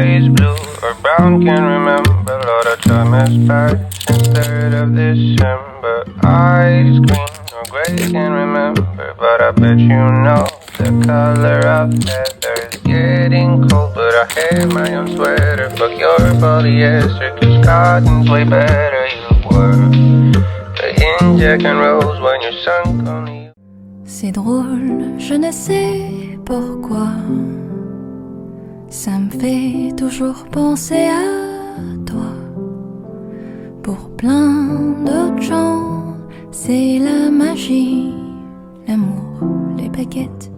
eyes blue or brown, can't remember. Lord, I time has passed since 3rd of December. Eyes green or gray, can't remember, but I bet you know the color of heather is getting cold. But I hate my own sweater, fuck your polyester, 'cause cotton's way better. You were in Jack and Rose when you're sunk on the... C'est drôle, je ne sais pourquoi. Ça me fait toujours penser à toi. Pour plein d'autres gens, c'est la magie, l'amour, les baguettes